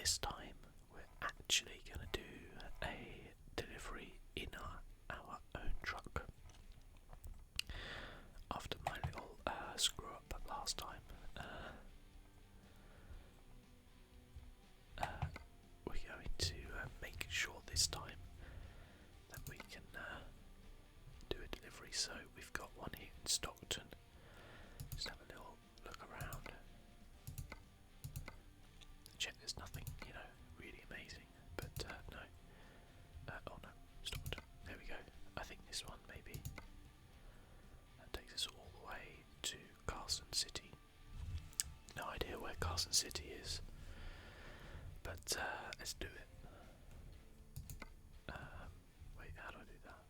this time we're actually going to do a delivery in our own truck. After my little screw up last time, we're going to make sure this time that we can do a delivery. So we've got one here in Stockton. Just have a little look around. Check there's nothing, really amazing, but no. Oh no, Stockton. There we go. I think this one maybe. That takes us all the way to Carson City. No idea where Carson City is, but let's do it. Wait, how do I do that?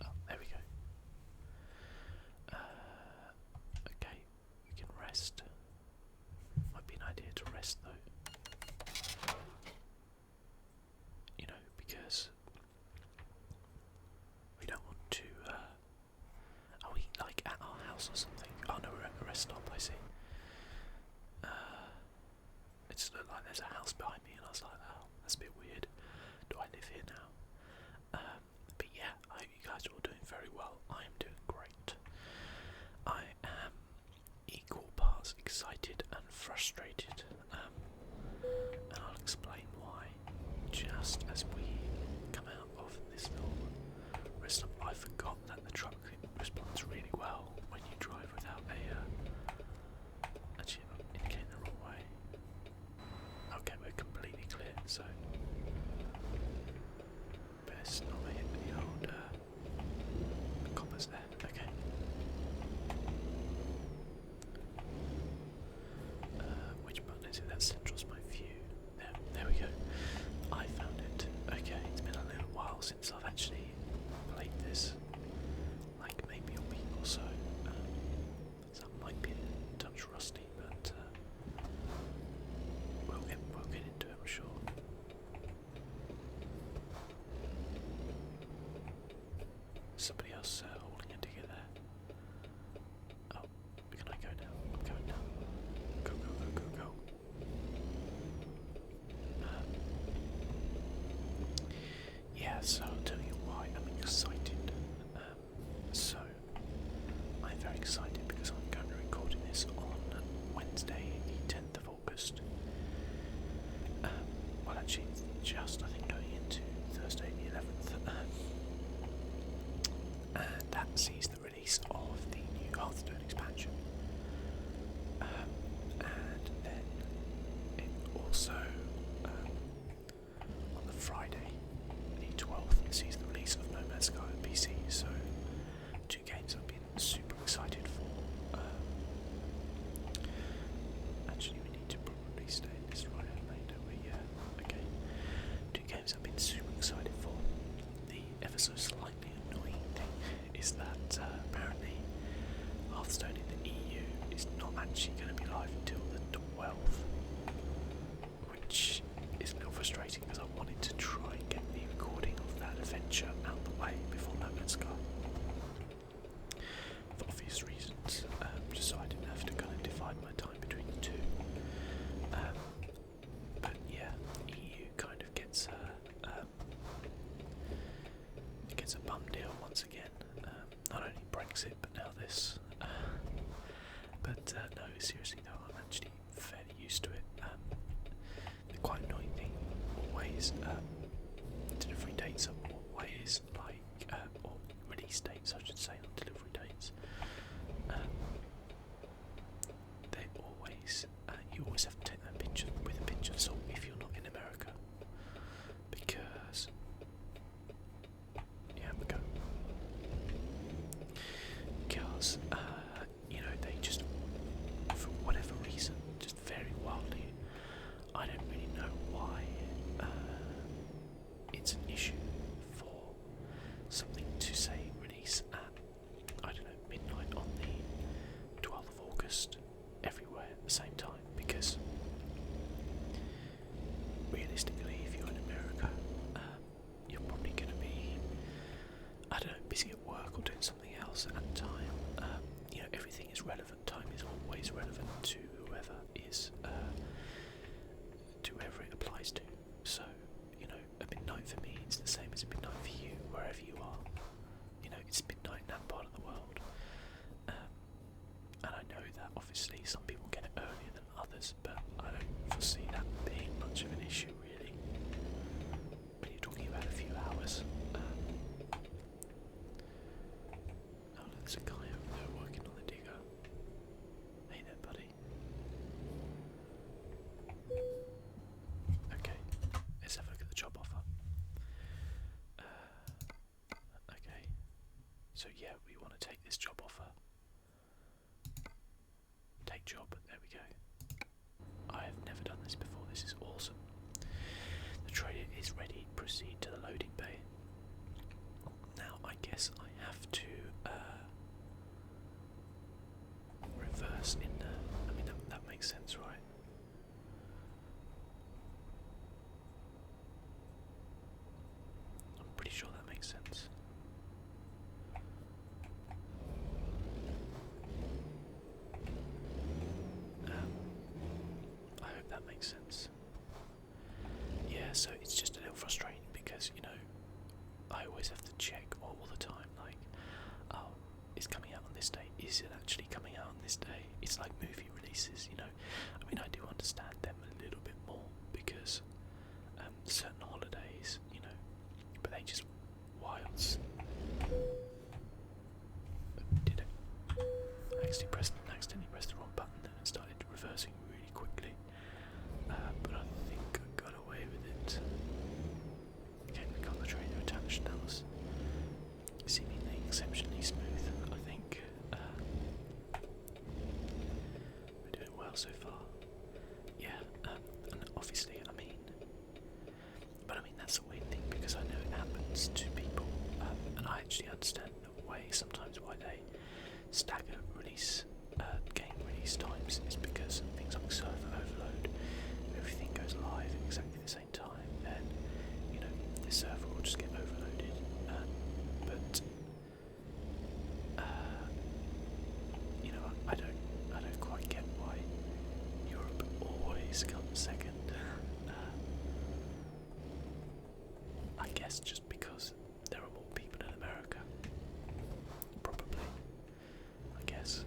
Oh, there we go. Okay, we can rest. Might be an idea to rest though. Because we don't want to. Are we like at our house or something? Oh no, we're at a rest stop. I see. It just looked like there's a house behind me, and I was like, oh, that's a bit weird. Do I live here now? But yeah, I hope you guys are all doing very well. I am doing great. I am equal parts excited and frustrated, and I'll explain why just as we come out of this little rest stop. I forgot that the truck responds really well when you drive without a actually I'm indicating the wrong way. Okay, we're completely clear, so best not hit the old coppers there. Okay. Which button is it? That central's my view. There we go. I found it. Okay, it's been a little while since I've actually played this, like maybe a week or so. So I might be a touch rusty, but we'll get into it, I'm sure. Somebody else holding a ticket there. Oh, can I go now? I'm going now. Go, go, go, go, go. Yeah, so I'll tell you why I'm excited. So, I'm very excited because I'm going to be recording this on Wednesday, the 10th of August. Well, actually, it's just, I think, going into Thursday, the 11th. And that sees the release of the new Hearthstone expansion. And then it also, on the Friday, the 12th, sees the release of No Man's Sky on PC. So, two games I've been super excited for. Actually, we need to probably stay in this right hand lane, don't we? Yeah. Okay. Two games I've been super excited for. The ever so slightly annoying thing is that apparently Hearthstone in the EU is not actually going to be live until the 12th, which is a little frustrating because I wanted to try and get the recording of that adventure out of the way before No Man's Sky. For obvious reasons, just so I didn't have to kind of divide my time between the two. But yeah, EU kind of gets a bum deal once again. Not only Brexit, but now this. But no, seriously though, I'm actually fairly used to it. The quite annoying thing always, delivery dates are always like, or release dates I should say, not delivery dates. They always, you always have to take that picture with a pinch of salt if you're not in America. Because, yeah, we go. Because, they just, for whatever reason, just very wildly, I don't really know why it's an issue for something to say release at, I don't know, midnight on the 12th of August everywhere at the same time, because realistically, if you're in America, you're probably going to be, I don't know, busy at work or doing something else at the time. Everything everything is relevant. Time is always relevant to whoever it applies to. So, you know, a midnight for me is the same as a midnight for you, wherever you are. You know, it's midnight in that part of the world. And I know that obviously some people get it earlier than others, but I don't foresee that being much of an issue really. When you're talking about a few hours. Oh, there's a guy over there working on the digger. Hey there, buddy. Okay, let's have a look at the job offer. Okay, so yeah, we want to take this job offer. Take job, there we go. I have never done this before, this is awesome. The trader is ready, proceed to the loading bay. Now I guess I have to reverse in the, I mean that makes sense, right? I'm pretty sure that makes sense. I hope that makes sense. Yeah, so it's just a little frustrating because, you know, I always have to check all the time, like, oh, it's coming out on this day. Is it actually coming out on this day? It's like movie releases, you know. I mean, I do understand them a little bit more because certain holidays, you know, but they just wilds. Did it? I accidentally pressed the wrong button and it started reversing really quickly. But I think I got away with it. Okay, we got the trainer attached. That was seemingly exceptionally smooth, I think. We're doing well so far. Yeah, and obviously, I mean, that's a weird thing because I know it happens to people, and I actually understand the way sometimes why they stagger release game release times is because things like server overload. If everything goes live at exactly the same time, then you know the server will just get overloaded. But you know, I don't quite get why Europe always comes second. I guess just because there are more people in America, probably. I guess.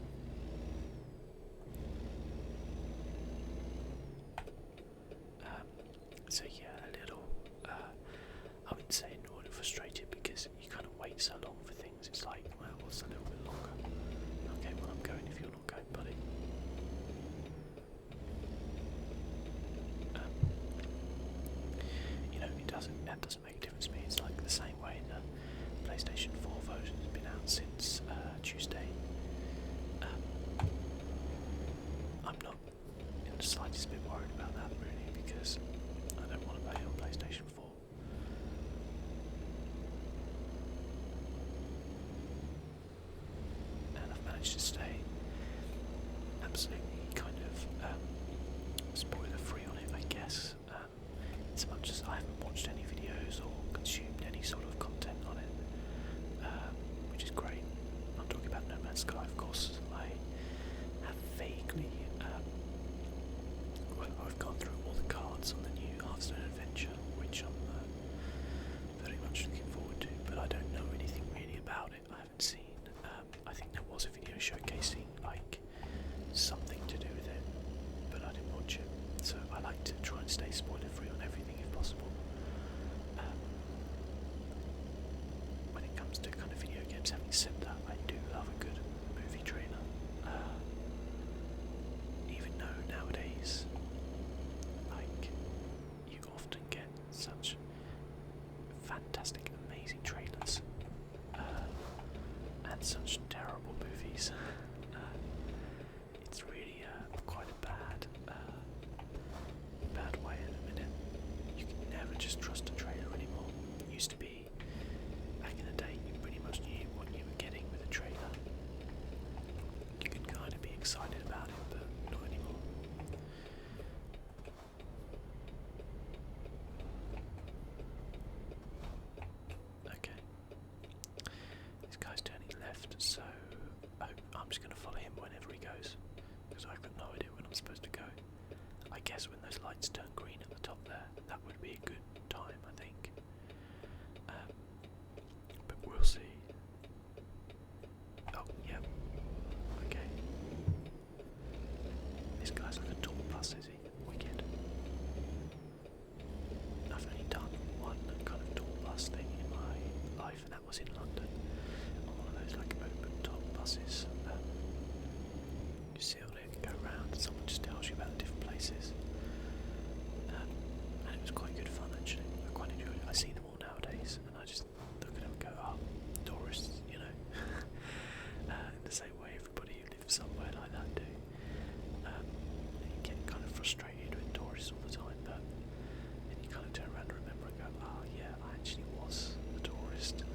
So yeah, a little, I wouldn't say annoyed or frustrated because you kind of wait so long for things. It's like, well, what's a little bit longer? Okay, well I'm going if you're not going, buddy. You know, that doesn't make a difference to me. It's like the same way the PlayStation 4 version has been out since Tuesday. I'm not in the slightest bit worried about that really because I don't want to play on PlayStation 4. And I've managed to stay absolutely kind of spoiler free on it, I guess. As much as I haven't watched any videos or consumed any sort of content on it, which is great. I'm talking about No Man's Sky, of course. I have vaguely, I've gone through all the cards on the new Hearthstone Adventure, which I'm very much looking forward to, but I don't know anything really about it. I haven't seen. I think there was a video showcasing like something to do with it, but I didn't watch it. So I like to try and stay spoiler free on everything if possible. When it comes to kind of video games, having said that, I do love a good movie trailer. Even though nowadays, like, you often get such fantastic, amazing trailers, and such terrible movies. It's really quite a bad way at the minute. You can never just trust a trailer anymore. It used to be, back in the day, you pretty much knew what you were getting with a trailer. You could kind of be excited about it, but not anymore. was in London on one of those like open top buses. You sit on it and go around, and someone just tells you about the different places. And it was quite good fun actually. I quite enjoyed it. I see them all nowadays, and I just look at them and go, "Oh, tourists," you know. In the same way, everybody who lives somewhere like that do. You get kind of frustrated with tourists all the time, but then you kind of turn around and remember and go, "Oh yeah, I actually was a tourist."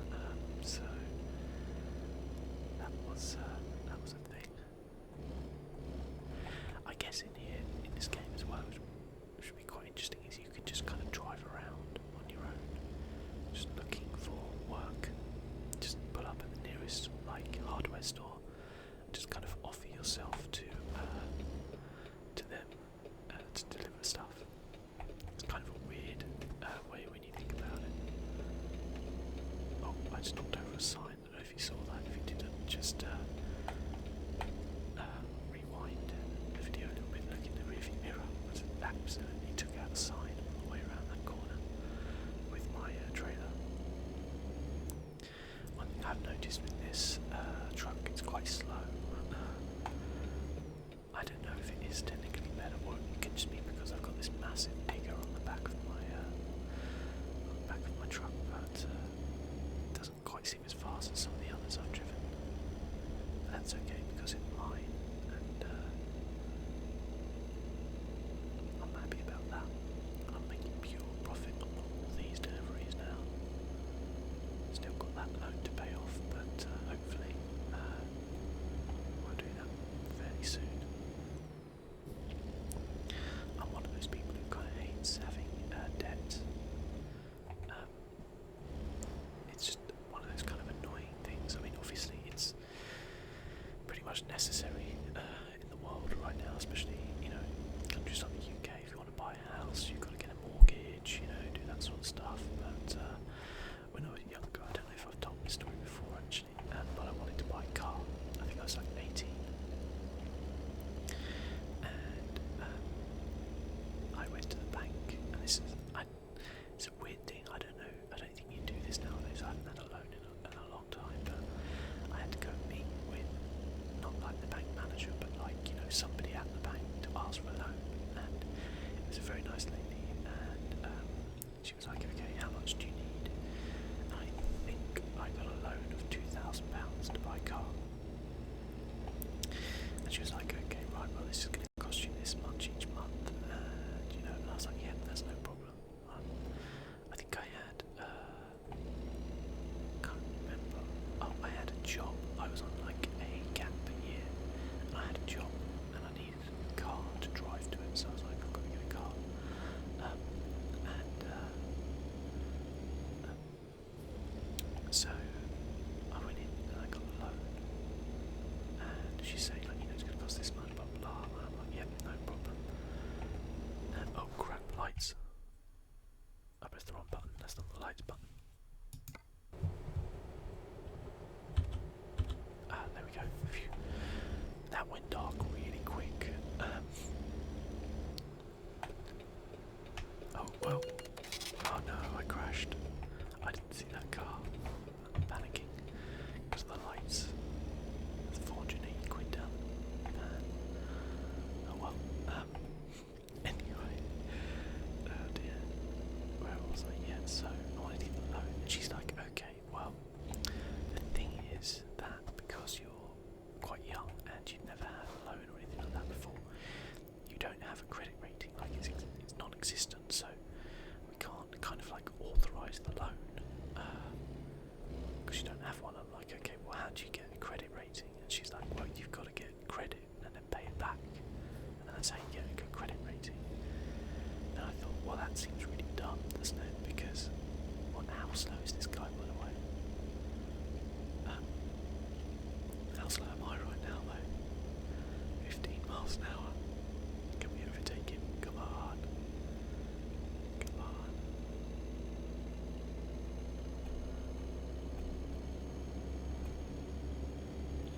So that was a thing. I guess in here, in this game as well, which should be quite interesting, is you can just kind of drive around on your own, just looking for work. Just pull up at the nearest like hardware store, and just kind of offer yourself to them to deliver stuff. It's kind of a weird way when you think about it. Oh, I just knocked over a sign. I don't know if you saw that. If you didn't, just rewind the video a little bit, look in the rearview mirror. I absolutely took out a sign on the way around that corner with my trailer. One thing I've noticed with this truck, it's quite slow. I don't know if it is technically better, or it could just be because I've got this massive digger on the back of my truck, but it doesn't quite seem as fast as some of the others I've driven. But that's okay because it's mine, and I'm happy about that. I'm making pure profit on all these deliveries now. Still got that loan to pay off, but hopefully I'll do that fairly soon. I'm one of those people who kind of hates having debt. It's just one of those kind of annoying things. I mean, obviously it's pretty much necessary in the world right now, especially, you know, countries like the UK. If you want to buy a house, you've got to get a mortgage, you know, do that sort of stuff. But when I was younger, I don't know if I've told this story before actually, but I wanted to buy a car. I think I was like 18. And I went to the bank, and it's a weird thing. I don't know. I don't think you do this nowadays. I haven't had a loan in a long time, but I had to go meet with not like the bank manager, but like, you know, somebody at the bank to ask for a loan. And it was a very nice lady, and she was like, "Okay, how much do you need?" And I think I got a loan of £2,000 to buy a car. And she was like, "Okay, right, well, this is going to cost you this much each month," and you know, and I was like, "Yeah, that's no problem." I think I had, can't remember. Oh, I had a job. I was on like a gap year, and I had a job, and I needed a car to drive to it. So I was like, "I've got to get a car," so I went in and I got a loan, and she's saying like, you know, it's going to cost this much, blah blah. And I'm like, "Yep, no problem." And oh crap, lights! I pressed the wrong button. That's not the lights button. There we go. Phew. That went dark really quick. Oh well. Oh no, I crashed. I didn't see that car. I'm panicking because of the lights. It's 480 quid down. Oh well. Anyway. Oh dear. Where was I? Yeah, so I wanted to get a loan. And she's like, "Okay, well, the thing is that because you're quite young and you've never had a loan or anything like that before, you don't have a credit rating, like it's non-existent, so we can't kind of like authorise the loan because you don't have one." I'm like, "Okay, well, how do you get a credit rating?" And she's like, "Well, you've got to get credit and then pay it back, and that's how you get a good credit rating." And I thought, well, that seems really dumb, doesn't it? Because how slow is this guy, by the way? How slow am I right now, though? 15 miles an hour. Can we overtake him? Come on. Come on.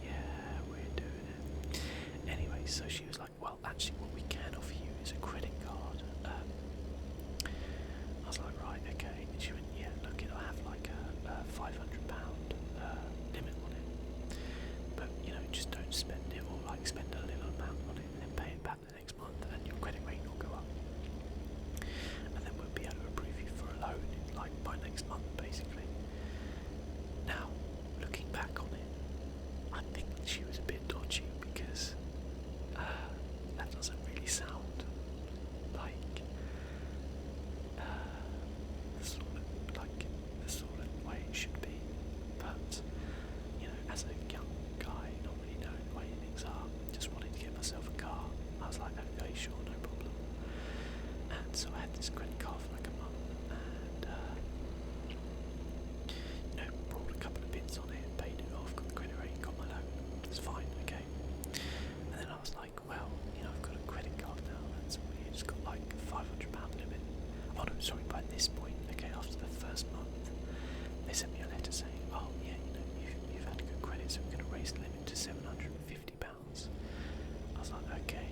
Yeah, we're doing it. Anyway, so she was like, "Well, actually, what we can offer you is a credit card." I was like, "Right, okay." And she went, "Yeah, look, it'll have like a £500 just don't spend it, or like spend a little amount on it and then pay it back the next month, and your credit rating will go up. And then we'll be able to approve you for a loan like by next month, basically. Now, looking back on it, I think she was a bit dodgy because that doesn't really sound like the sort of way it should be. But you know, as a young guy, not really knowing the way things are, just wanted to get myself a car. I was like, okay, sure, no problem. And so I had this credit card for like a month, and you know, brought a couple of bits on it, paid it off, got the credit rating, got my loan. It's fine, okay. And then I was like, well, you know, I've got a credit card now. That's weird. It's got like £500 limit. Oh no, sorry. By this point, okay, after the first month, they sent me a letter saying, oh yeah, you know, you've had good credit, so we're going to raise the limit to £750. I was like, okay,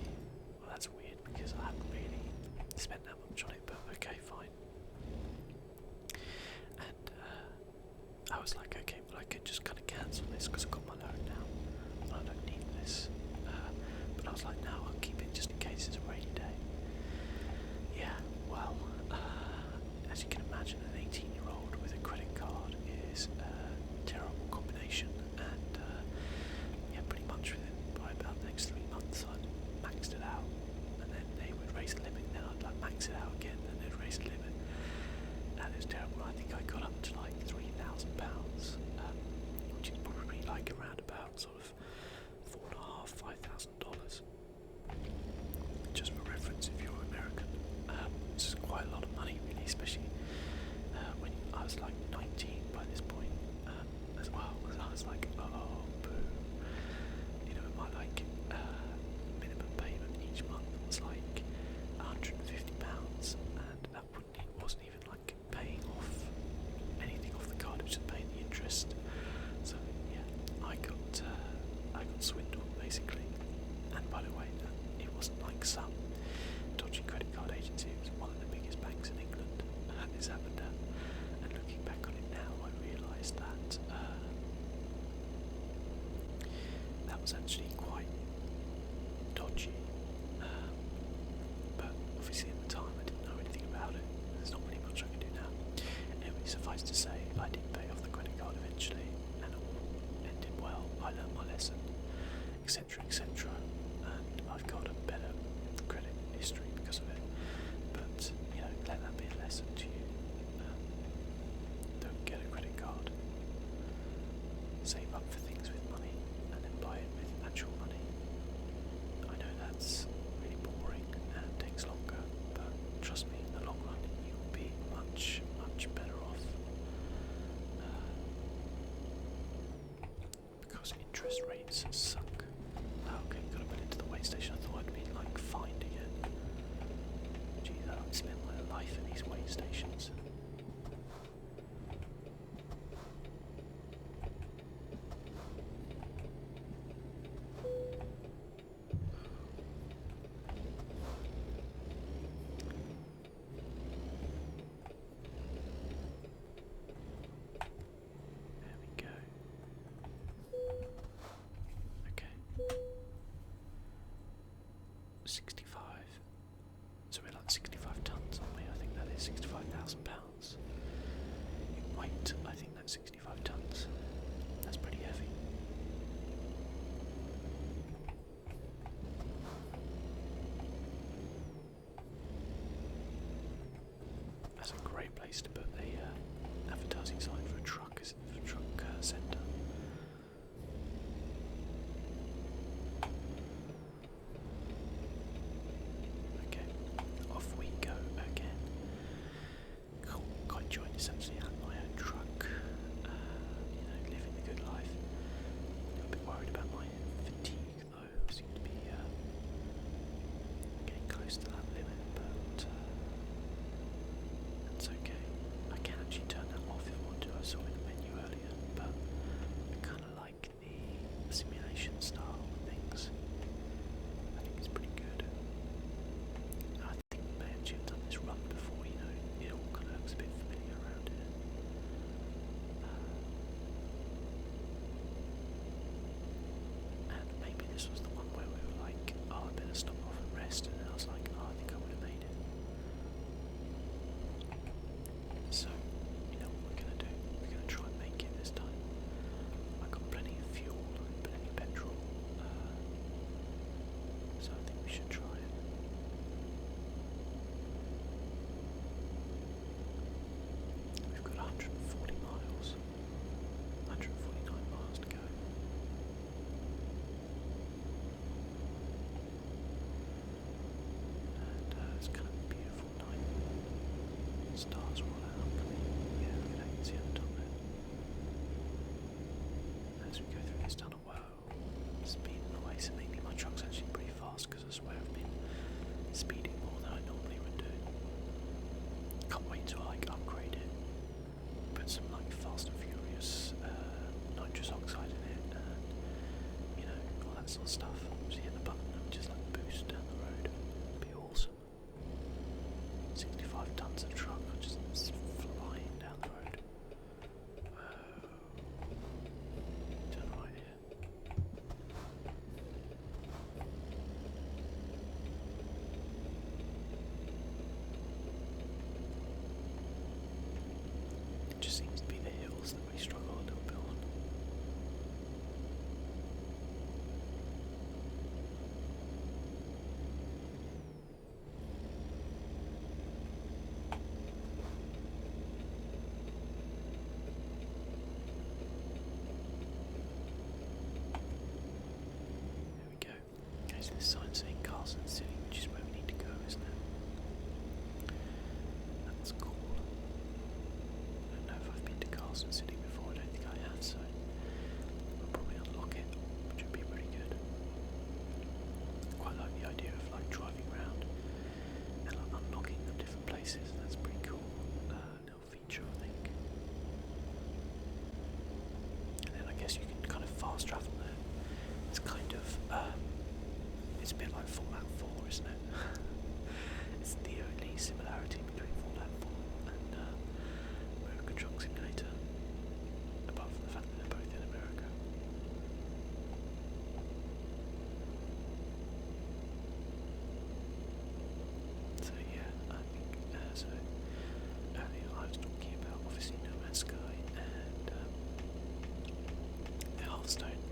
well that's weird because I haven't really spent that much on it, but okay, fine. And I was like, okay, well I could just kind of cancel this because I've got my loan now. I don't need this. But I was like, no, I'll keep it just in case it's a rainy day. Yeah, well, as you can imagine, an 18-year-old with a credit card is a terrible combination, and yeah, pretty much by about the next 3 months I'd maxed it out, and then they would raise the limit, then I'd like max it out again, then they'd raise the limit, and it was terrible. I think I got up to like £3,000, which is probably like around about sort of $4,500, $5,000. Just for reference, if you're American, it's quite a lot of money, really, especially when I was like 19 by this point, as well. Because I was like, oh, boo. You know, my like minimum payment each month was like £150, and that wasn't even like paying off anything off the card. It was just paying the interest. So yeah, I got swindled basically. And by the way, it wasn't like some dodgy credit card agency. It was one of the biggest banks in England. This happened at. And looking back on it now, I realised that that was actually quite dodgy. But obviously at the time I didn't know anything about it. There's not really much I can do now. Anyway, suffice to say, I did pay off the credit card eventually, and all ended well. I learned my lesson, etc., etc., and I've got a better credit history because of it. But you know, let that be a lesson to you. Don't get a credit card. Save up for things with money, and then buy it with actual money. I know that's really boring and takes longer, but trust me, in the long run, you will be much, much better off. Because interest rates suck. Okay, got to put it to the weigh station. I thought I'd be like fined again. Geez, I don't spend my life in these weigh stations. There we go. Okay. 65. So we're like 65 tons, aren't we? I think that is £65,000. In weight, I think that's 65 tons. That's pretty heavy. That's a great place to put the advertising sign for a truck, isn't it? For a truck centre. Okay, off we go again. Cool, quite enjoying this actually. I have my own truck. You know, living the good life. A little bit worried about my fatigue though. I seem to be getting close to that limit, but that's okay. I can actually turn that off if I want to. I saw in the menu earlier, but I kind of like the simulation style things. I think it's pretty good. I think we may actually have done this run before, you know, it all kind of looks a bit familiar around here. this sign saying Carson City, which is where we need to go, isn't it? That's cool. I don't know if I've been to Carson City before, I don't think I have, so I'll probably unlock it, which would be pretty good. I quite like the idea of like driving around and like unlocking the different places. That's pretty cool. Little feature, I think. And then I guess you can kind of fast travel there. It's kind of it's a bit like Fallout 4, isn't it? It's the only similarity between Fallout 4 and American Truck Simulator, apart from the fact that they're both in America. So yeah, I think so earlier I was talking about obviously No Man's Sky and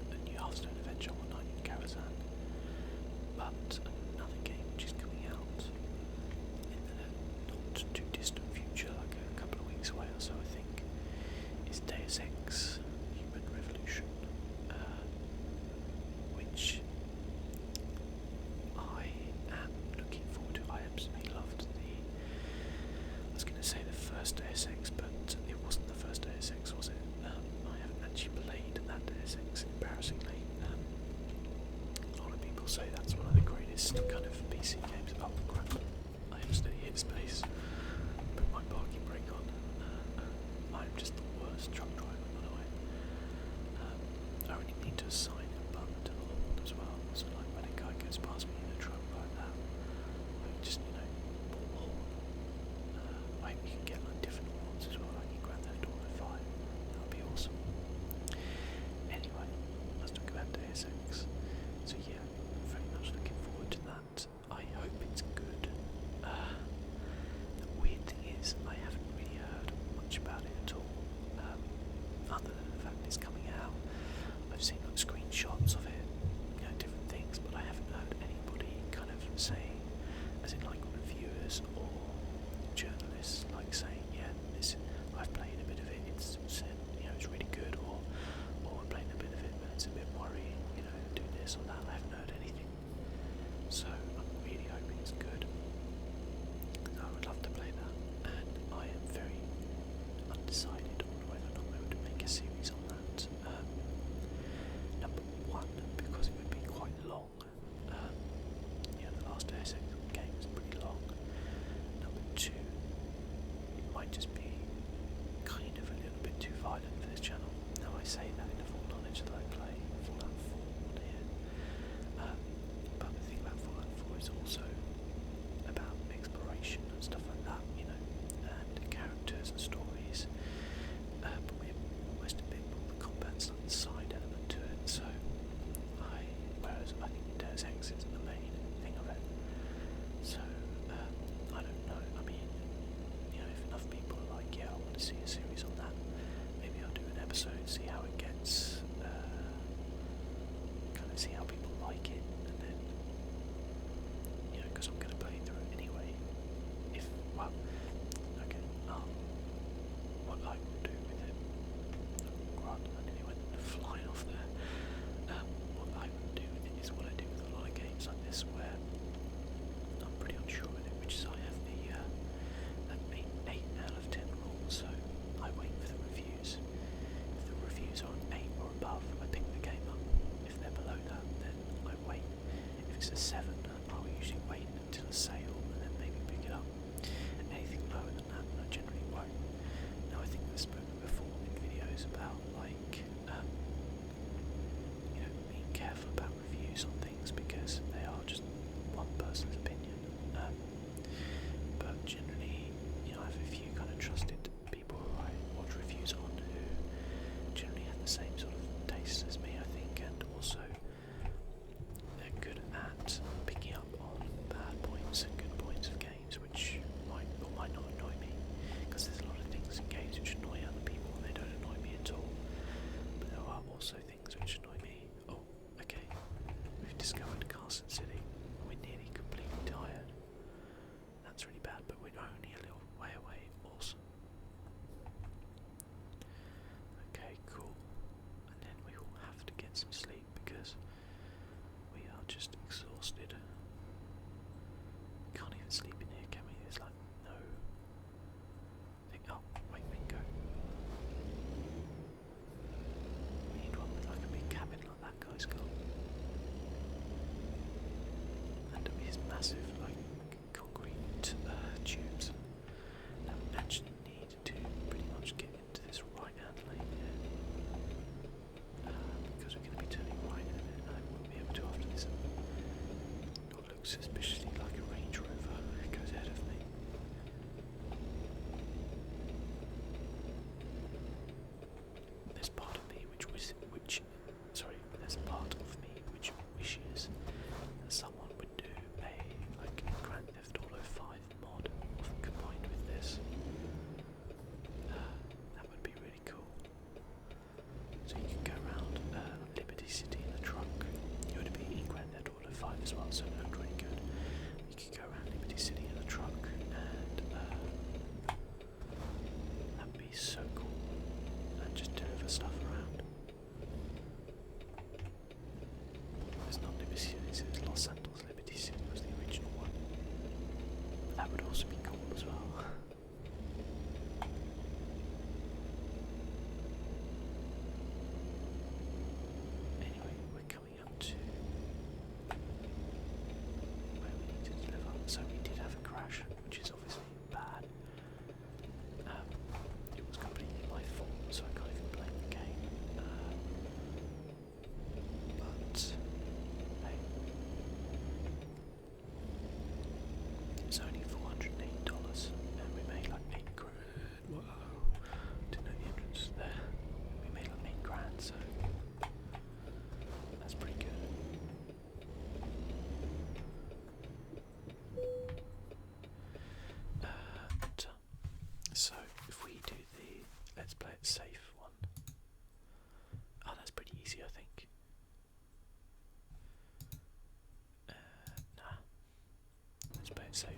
the new Hearthstone adventure one night in Karazhan, but another game which is coming out in the not too distant future, like a couple of weeks away or so I think, is Deus Ex Human Revolution, which I am looking forward to. I absolutely loved I was going to say the first Deus Ex, but it wasn't the first Deus Ex, was it? I haven't actually played that Deus Ex, embarrassingly. A lot of people say that's one of the greatest kind of PC games. Oh crap, I absolutely hit space. Put my parking brake on. I'm just the worst truck driver, by the way. I only need to assign a button to the horn as well, so like when a guy goes past me in a truck like that, I just, pull the horn. I hope you can get like different horns as well, like in Grand Theft Auto 5. That would be awesome. Anyway, let's talk about Deus Ex. So yeah, I'm very much looking forward to that. I hope it's good. The weird thing is, I haven't really heard much about it at all, other than the fact it's coming out. I've seen like screenshots of it, different things, but I haven't heard anybody kind of saying, as in like reviewers or journalists, like saying, yeah, this I've played a bit of it, it's really good, or I'm playing a bit of it, but it's a bit worrying, do this or that. I haven't heard anything, so I'm really hoping it's good. I would love to play that, and I am very undecided on whether or not I would make a series on that. Number one, because it would be quite long. The last Deus Ex game was pretty long. Number two, it might just be kind of a little bit too violent for this channel. Now I say that in the full knowledge that I play Fallout 4 here. But the thing about Fallout 4 is also about exploration and stuff like that, and characters and stories. But we're almost a bit more the combat's like the side element to it, so whereas I think Deus Ex is the main thing of it. So I don't know. I mean, if enough people are like, yeah, I want to see a series on that, maybe I'll do an episode, see how it gets, kind of see how people like it, and then, because I'm going to play through it anyway. Okay, what I will do with it, right, I nearly went flying off there. What I will do with it is what I do with a lot of games like this, where I'm pretty unsure with it, which is I have the that 8 out of 10 rule, so I wait for the reviews. If the reviews are an 8 or above, I pick the game up. If they're below that, then I wait. If it's a 7, I'll usually wait until a sale and then maybe pick it up. Anything lower than that, I generally won't. Now I think I've spoken before in videos about being careful about reviews on things because they are just one person's opinion. But generally, I have a few kind of trusted people who I watch reviews on who generally have the same sort of tastes as me, I think, and also they're good at picking up on bad points and good points of games, which might or might not annoy me, because there's a lot of things in games which annoy other people and they don't annoy me at all. But there are also things which annoy me. Oh, okay, we've discovered Carson City. We're nearly completely tired. That's really bad, but we're only a little way away. Awesome. Okay, cool. And then we will have to get some sleep because we are just exhausted. Can't even sleep in here, can we? There's like no thing. Oh, wait, we can go. We need one with like a big cabin like that guy's got. And his massive like concrete tubes. Now we actually need to pretty much get into this right hand lane here. Because we're going to be turning right in a minute and I won't be able to after this. What looks suspiciously like a Range Rover goes ahead of me. There's part of me which wishes that someone would do a like Grand Theft Auto 5 mod combined with this. That would be really cool. So you can go around Liberty City in the truck. You would be in Grand Theft Auto 5 as well, so it looked really good. You could go around Liberty City in the truck, and that would be so cool. And just deliver stuff around. It's not Liberty City, it's Los Santos. Liberty City was the original one. That would also be cool as well. Anyway, we're coming up to where we need to deliver. So we did have a crash, which is obviously bad. It was completely my fault, so I can't even blame the game. But hey, it's only $408, and we made like £8,000. Whoa! Didn't know the entrance was there. We made like £8,000, so that's pretty good. So if we do the let's play it safe one, oh, that's pretty easy, I think. Nah, let's play it safe.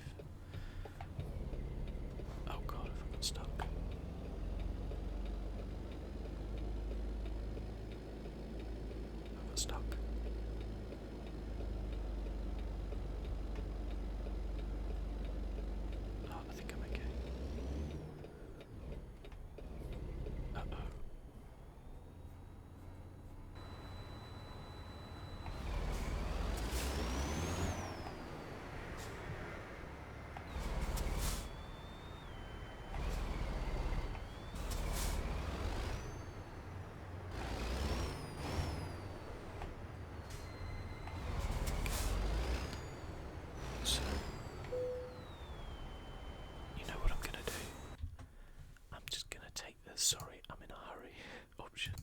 Oh god, I've got stuck. I got stuck. Oh, I think I'm okay. Uh-oh. So, you know what I'm gonna do? I'm just gonna take the sorry, I'm in a hurry option.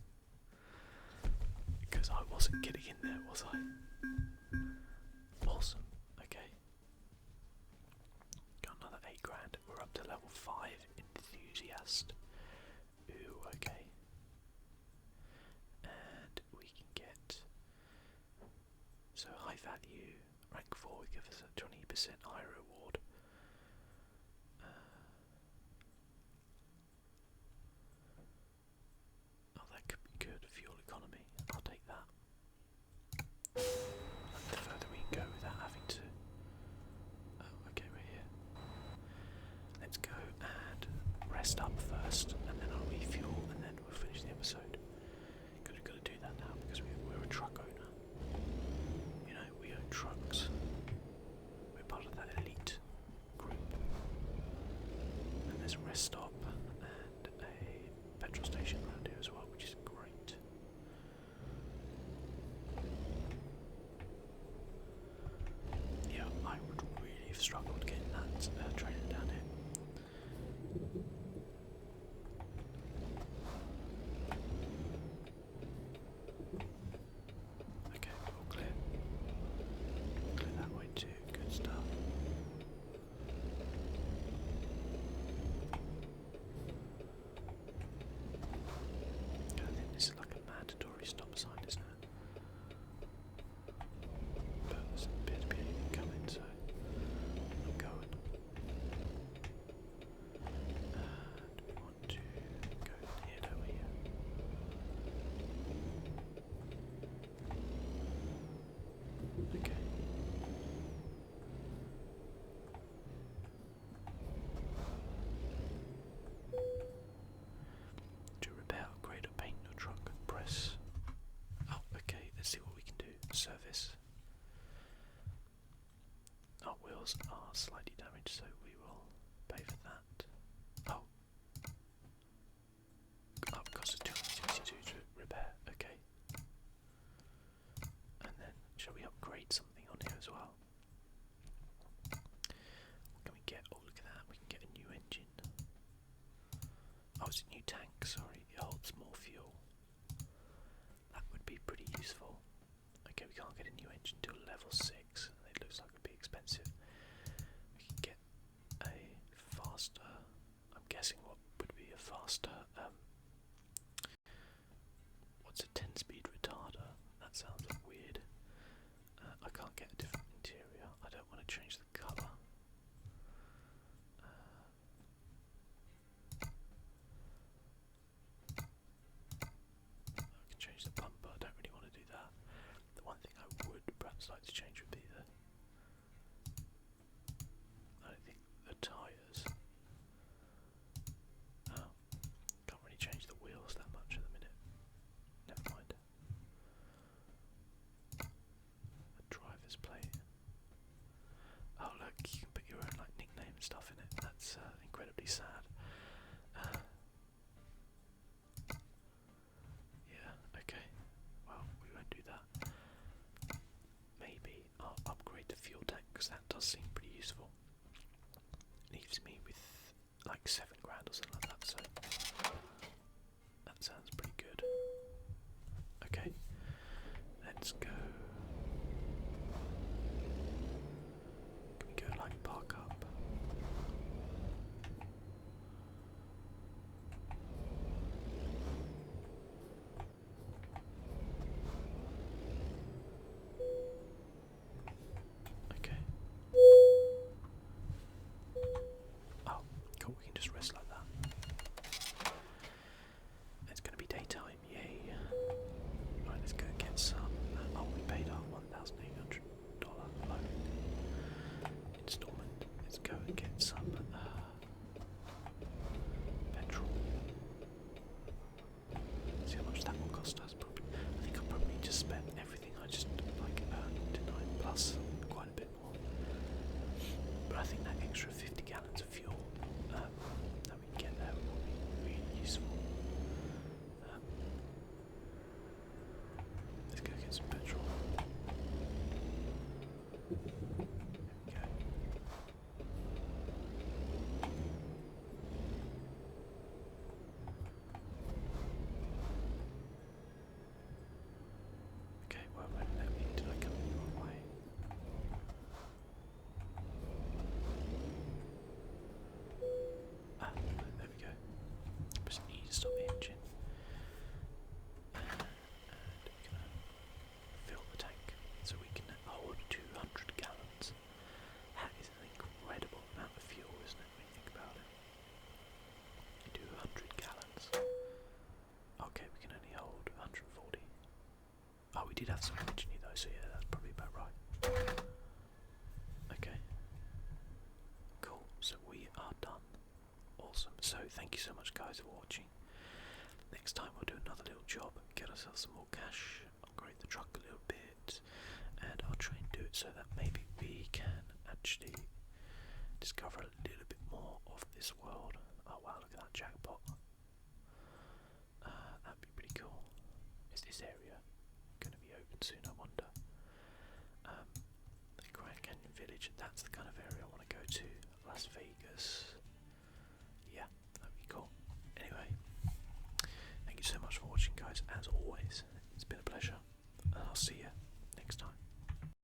Because I wasn't getting in there, was I? Awesome, okay. Got another £8,000. We're up to level 5 enthusiast. Ooh, okay. And we can get so high value, rank 4 will give us a 20% high reward. Oh, that could be good. Fuel economy. I'll take that. And the further we can go without having to. Oh, okay, we're here. Let's go and rest up first, and then I'll refuel, and then we'll finish the episode. Because we've got to do that now because we're a truck owner. You know, we own trucks. We're part of that elite group. And there's a rest stop and a petrol station around here as well, which is great. Yeah, I would really have struggled getting that trailer down here. it's a new tank, sorry, it holds more fuel. That would be pretty useful. Okay, we can't get a new engine till level 6. It looks like it would be expensive. We can get a faster, I'm guessing what would be a faster, what's a 10-speed retarder? That sounds weird. I can't get a different interior. I don't want to change the colour. I can change the bumper. I don't really want to do that. The one thing I would perhaps like to change would be I don't think the tyres. Oh, can't really change the wheels that much at the minute. Never mind. The driver's plate. Oh look, you can put your own like nickname and stuff in it. That's incredibly sad. Yeah, okay. Well, we won't do that. Maybe I'll upgrade the fuel tank because that does seem pretty useful. Leaves me with like 7 grand or something like that, so that sounds pretty good. Okay, let's go. Can we go like park up? Okay. Oh, cool, we can just rest like that. It's gonna be daytime, yay. Right, let's go get some. Oh, we paid our $1,800 loan installment. Let's go and get some petrol. See how much that will cost us. Probably, I think I probably just spent everything I just like earned tonight, plus quite a bit more. But I think that extra 50 gallons of fuel that we can get there will be really useful. Let's go get some petrol. There we go. Okay, well, let me, did I come the wrong way? Ah, there we go. Press E to stop the engine. And we're gonna fill the tank so we can hold 200 gallons. That is an incredible amount of fuel, isn't it, when you think about it? 200 gallons. Okay, we can only hold 140. Oh, we did have some originally though, so yeah, that's probably about right. Okay. Cool, so we are done. Awesome. So thank you so much guys for watching. Next time we'll do another little job, get ourselves some more cash, upgrade the truck a little bit, and I'll try and do it so that maybe we can actually discover a little bit more of this world. Oh wow, look at that jackpot. That'd be pretty cool. Is this area going to be open soon, I wonder? The Grand Canyon Village, that's the kind of area I want to go to. Las Vegas.